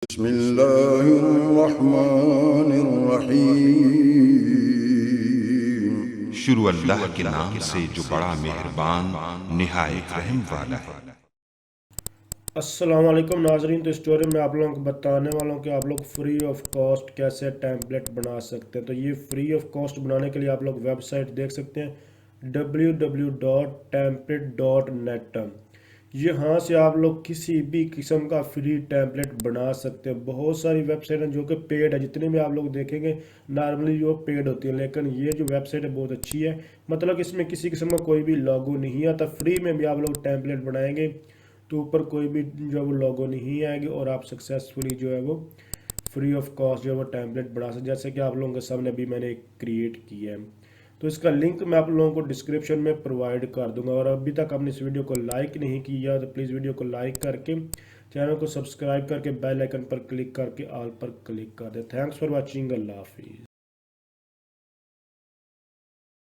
बिस्मिल्लाहिर्रहमानिर्रहीम। शुरू अल्लाह के नाम से जो बड़ा मेहरबान निहायत रहम वाला है। अस्सलाम वालेकुम नाजरीन। तो स्टोरी में आप लोगों को बताने वाला हूँ कि आप लोग फ्री ऑफ कॉस्ट कैसे टेम्पलेट बना सकते हैं। तो ये फ्री ऑफ कॉस्ट बनाने के लिए आप लोग वेबसाइट देख सकते हैं www.template.net। यहाँ से आप लोग किसी भी किस्म का फ्री टेम्पलेट बना सकते हैं। बहुत सारी वेबसाइट हैं जो कि पेड है, जितने भी आप लोग देखेंगे नॉर्मली जो पेड होती है, लेकिन ये जो वेबसाइट है बहुत अच्छी है। मतलब इसमें किसी किस्म का कोई भी लोगो नहीं आता। फ्री में भी आप लोग टेम्पलेट बनाएंगे तो ऊपर कोई भी जो है वो लोगो नहीं आएगी और आप सक्सेसफुली जो है वो फ्री ऑफ कॉस्ट जो है वो टेम्पलेट बना सकते, जैसे कि आप लोगों के सामने अभी मैंने क्रिएट किया है। तो इसका लिंक मैं आप लोगों को डिस्क्रिप्शन में प्रोवाइड कर दूंगा। और अभी तक आपने इस वीडियो को लाइक नहीं किया तो प्लीज़ वीडियो को लाइक करके चैनल को सब्सक्राइब करके बेल आइकन पर क्लिक करके ऑल पर क्लिक कर दे। Thanks for watching. अल्लाह हाफिज़।